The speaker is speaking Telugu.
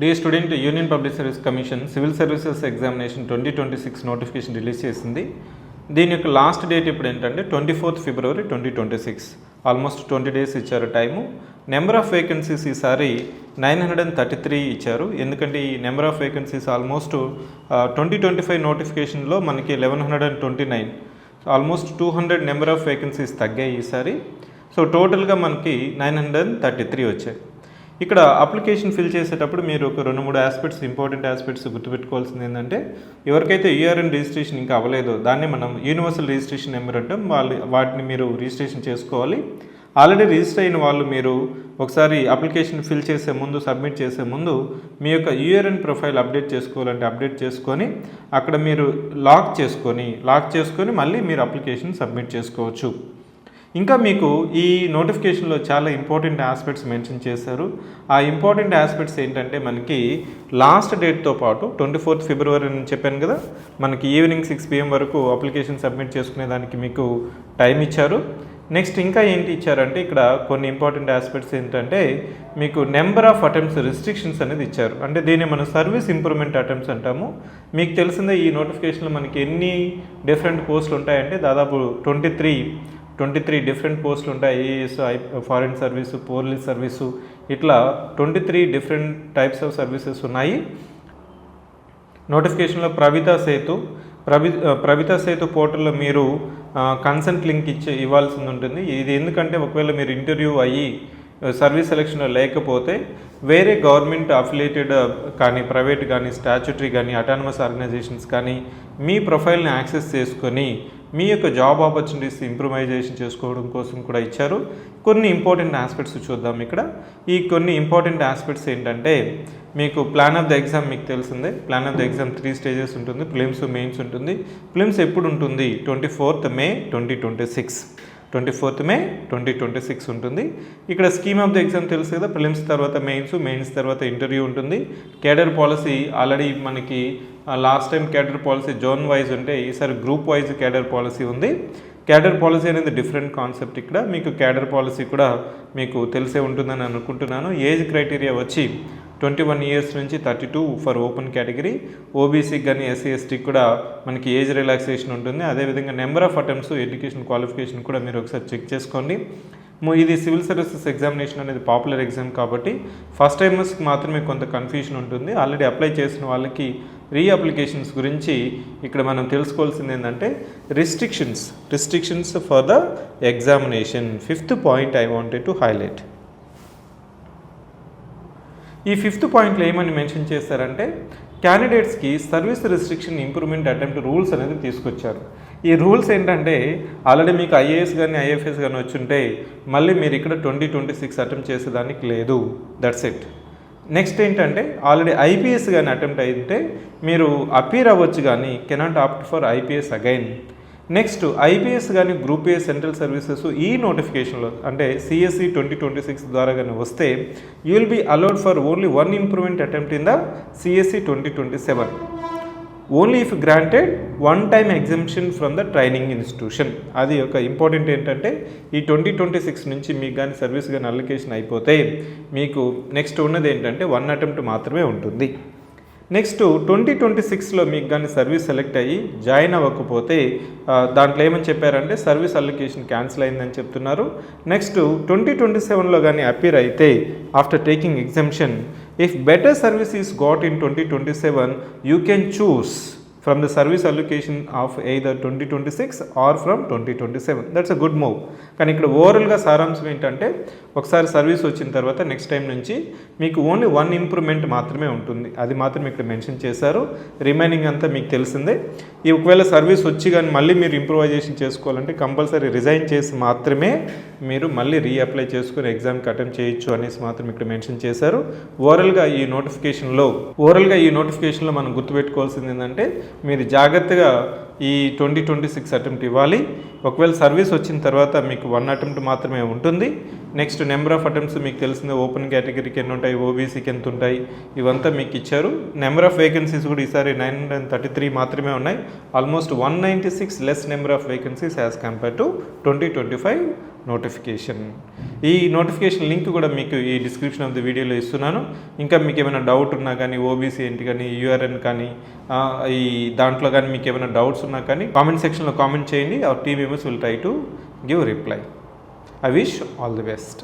Dear student, union public service commission civil services examination 2026 notification release చేసింది. దీని యొక్క లాస్ట్ డేట్ ఇప్పుడు ఏంటంటే 24th February 2026. ఆల్మోస్ట్ 20 days ఇచ్చారు టైము. నెంబర్ ఆఫ్ వేకెన్సీస్ ఈసారి 933 ఇచ్చారు. ఎందుకంటే ఈ నెంబర్ ఆఫ్ వేకెన్సీస్ ఆల్మోస్ట్ 2025 నోటిఫికేషన్లో మనకి 1129, ఆల్మోస్ట్ 200 నెంబర్ ఆఫ్ వేకెన్సీస్ తగ్గాయి ఈసారి. సో టోటల్గా మనకి 933 వచ్చాయి. ఇక్కడ అప్లికేషన్ ఫిల్ చేసేటప్పుడు మీరు ఒక 2-3 ఆస్పెక్ట్స్, ఇంపార్టెంట్ ఆస్పెక్ట్స్ గుర్తుపెట్టుకోవాల్సింది ఏంటంటే, ఎవరికైతే యూఆర్ఎన్ రిజిస్ట్రేషన్ ఇంకా అవ్వలేదో దాన్ని మనం యూనివర్సల్ రిజిస్ట్రేషన్ నెంబర్ అంటాం. వాటిని మీరు రిజిస్ట్రేషన్ చేసుకోవాలి. ఆల్రెడీ రిజిస్టర్ అయిన వాళ్ళు మీరు ఒకసారి అప్లికేషన్ ఫిల్ చేసే ముందు, సబ్మిట్ చేసే ముందు మీ యొక్క యూఆర్ఎన్ ప్రొఫైల్ అప్డేట్ చేసుకోవాలంటే అప్డేట్ చేసుకొని అక్కడ మీరు లాక్ చేసుకొని మళ్ళీ మీరు అప్లికేషన్ సబ్మిట్ చేసుకోవచ్చు. ఇంకా మీకు ఈ నోటిఫికేషన్లో చాలా ఇంపార్టెంట్ ఆస్పెక్ట్స్ మెన్షన్ చేశారు. ఆ ఇంపార్టెంట్ ఆస్పెక్ట్స్ ఏంటంటే, మనకి లాస్ట్ డేట్తో పాటు 24th February అని చెప్పాను కదా, మనకి ఈవినింగ్ 6 PM వరకు అప్లికేషన్ సబ్మిట్ చేసుకునే దానికి మీకు టైం ఇచ్చారు. నెక్స్ట్ ఇంకా ఏంటి ఇచ్చారంటే, ఇక్కడ కొన్ని ఇంపార్టెంట్ ఆస్పెక్ట్స్ ఏంటంటే, మీకు నెంబర్ ఆఫ్ అటెంప్ట్స్ రిస్ట్రిక్షన్స్ అనేది ఇచ్చారు. అంటే దీన్ని మనం సర్వీస్ ఇంప్రూవ్మెంట్ అటెంప్ట్స్ అంటాము. మీకు తెలిసిందే ఈ నోటిఫికేషన్లో మనకి ఎన్ని డిఫరెంట్ పోస్టులు ఉంటాయంటే, దాదాపు 23 డిఫరెంట్ పోస్టులు ఉంటాయి. IAS, foreign service, police service, ఇట్లా 23 డిఫరెంట్ టైప్స్ ఆఫ్ సర్వీసెస్ ఉన్నాయి. నోటిఫికేషన్లో ప్రవితా సేతు పోర్టల్లో మీరు కన్సెంట్ లింక్ ఇవ్వాల్సి ఉంటుంది. ఇది ఎందుకంటే, ఒకవేళ మీరు ఇంటర్వ్యూ అయ్యి సర్వీస్ సెలక్షన్లో లేకపోతే వేరే గవర్నమెంట్ అఫిలియేటెడ్ కానీ, ప్రైవేట్ కానీ, స్టాచ్యుటరీ కానీ, అటానమస్ ఆర్గనైజేషన్స్ కానీ మీ ప్రొఫైల్ని యాక్సెస్ చేసుకొని మీ యొక్క జాబ్ ఆపర్చునిటీస్ ఇంప్రూవైజేషన్ చేసుకోవడం కోసం కూడా ఇచ్చారు. కొన్ని ఇంపార్టెంట్ ఆస్పెక్ట్స్ చూద్దాం. ఇక్కడ ఈ కొన్ని ఇంపార్టెంట్ ఆస్పెక్ట్స్ ఏంటంటే, మీకు ప్లాన్ ఆఫ్ ద ఎగ్జామ్ మీకు తెలిసిందే. Plan of the exam 3 stages ఉంటుంది. ప్రిలిమ్స్, మెయిన్స్ ఉంటుంది. ప్రిలిమ్స్ ఎప్పుడు ఉంటుంది? 24th May 2026. 24th May 2026 ఉంటుంది. ఇక్కడ స్కీమ్ ఆఫ్ ద ఎగ్జామ్ తెలుసు కదా, ప్రిలిమ్స్ తర్వాత మెయిన్స్ తర్వాత ఇంటర్వ్యూ ఉంటుంది. కేడర్ పాలసీ ఆల్రెడీ మనకి last time cadre policy zone wise ఉంటే, ఈసారి గ్రూప్ వైజ్ కేడర్ పాలసీ ఉంది. కేడర్ పాలసీ అనేది డిఫరెంట్ కాన్సెప్ట్. ఇక్కడ మీకు కేడర్ పాలసీ కూడా మీకు తెలిసే ఉంటుందని అనుకుంటున్నాను. ఏజ్ క్రైటీరియా వచ్చి 21 years నుంచి 32 ఫర్ ఓపెన్ కేటగిరీ. ఓబీసీకి కానీ SC/STకి కూడా మనకి ఏజ్ రిలాక్సేషన్ ఉంటుంది. అదేవిధంగా number of attempts, education qualification కూడా మీరు ఒకసారి చెక్ చేసుకోండి. ఇది సివిల్ సర్వీసెస్ ఎగ్జామినేషన్ అనేది పాపులర్ ఎగ్జామ్ కాబట్టి ఫస్ట్ టైమర్స్కి మాత్రమే కొంత కన్ఫ్యూషన్ ఉంటుంది. ఆల్రెడీ అప్లై చేసిన వాళ్ళకి రీఅప్లికేషన్స్ గురించి ఇక్కడ మనం తెలుసుకోవాల్సింది ఏంటంటే, restrictions for the examination. 5th point I wanted to highlight. ఈ 5th పాయింట్లో ఏమని మెన్షన్ చేశారంటే, క్యాండిడేట్స్కి service restriction improvement attempt rules అనేది తీసుకొచ్చారు. ఈ రూల్స్ ఏంటంటే, ఆల్రెడీ మీకు ఐఏఎస్ కానీ ఐఎఫ్ఎస్ కానీ వచ్చుంటే మళ్ళీ మీరు ఇక్కడ 2026 అటెంప్ట్ చేసేదానికి లేదు. That's it. నెక్స్ట్ ఏంటంటే, ఆల్రెడీ ఐపీఎస్ కానీ అటెంప్ట్ అయితే మీరు అపీర్ అవ్వచ్చు కానీ cannot opt for IPS again. Next IPS కానీ గ్రూప్ ఏ సెంట్రల్ సర్వీసెస్ ఈ నోటిఫికేషన్లో అంటే CSE 2026 ద్వారా కానీ వస్తే you will be allowed for only 1 improvement attempt in the CSE 2027 only if granted 1-time exemption from the training institution. అది ఒక ఇంపార్టెంట్ ఏంటంటే, ఈ 2026 నుంచి మీకు కానీ సర్వీస్ కానీ అప్లికేషన్ అయిపోతే మీకు నెక్స్ట్ ఉన్నది ఏంటంటే 1 attempt మాత్రమే ఉంటుంది. నెక్స్ట్ 2026లో మీకు కానీ సర్వీస్ సెలెక్ట్ అయ్యి జాయిన్ అవ్వకపోతే దాంట్లో ఏమని చెప్పారంటే, సర్వీస్ అప్లికేషన్ క్యాన్సిల్ అయిందని చెప్తున్నారు. నెక్స్ట్ 2027లో కానీ అపీర్ అయితే after taking exemption, if better service is got in 2027 you can choose from the service allocation of either 2026 or from 2027. That's a good move. కానీ ఇక్కడ ఓవరాల్గా సారాంశం ఏంటంటే, ఒకసారి సర్వీస్ వచ్చిన తర్వాత నెక్స్ట్ టైం నుంచి మీకు ఓన్లీ 1 ఇంప్రూవ్మెంట్ మాత్రమే ఉంటుంది. అది మాత్రం ఇక్కడ మెన్షన్ చేశారు. రిమైనింగ్ అంతా మీకు తెలిసిందే. ఈ ఒకవేళ సర్వీస్ వచ్చి కానీ మళ్ళీ మీరు ఇంప్రూవైజేషన్ చేసుకోవాలంటే కంపల్సరీ రిజైన్ చేసి మాత్రమే మీరు మళ్ళీ రీఅప్లై చేసుకుని ఎగ్జామ్కి అటెంప్ట్ చేయొచ్చు అనేసి మాత్రం ఇక్కడ మెన్షన్ చేశారు. ఓవరాల్గా ఈ నోటిఫికేషన్లో మనం గుర్తుపెట్టుకోవాల్సింది ఏంటంటే, మీరు జాగ్రత్తగా ఈ 2026 అటెంప్ట్ ఇవ్వాలి. ఒకవేళ సర్వీస్ వచ్చిన తర్వాత మీకు 1 attempt మాత్రమే ఉంటుంది. నెక్స్ట్ నెంబర్ ఆఫ్ అటెంప్ట్స్ మీకు తెలిసిందే. ఓపెన్ కేటగిరీకి ఎన్ని ఉంటాయి, ఓబీసీకి ఎంత ఉంటాయి, ఇవంతా మీకు ఇచ్చారు. నెంబర్ ఆఫ్ వేకెన్సీస్ కూడా ఈసారి 933 మాత్రమే ఉన్నాయి. Almost 196 less number of vacancies as compare to 2025 notification. ఈ నోటిఫికేషన్ లింక్ కూడా మీకు ఈ డిస్క్రిప్షన్ ఆఫ్ ది వీడియోలో ఇస్తున్నాను. ఇంకా మీకు ఏమైనా డౌట్ ఉన్నా కానీ, ఓబీసీ ఏంటి కానీ, యూఆర్ఎన్ కానీ, ఈ దాంట్లో కానీ మీకు ఏమైనా డౌట్స్ ఉన్నా కానీ కామెంట్ సెక్షన్లో కామెంట్ చేయండి. Our team members will try to give reply. I wish all the best.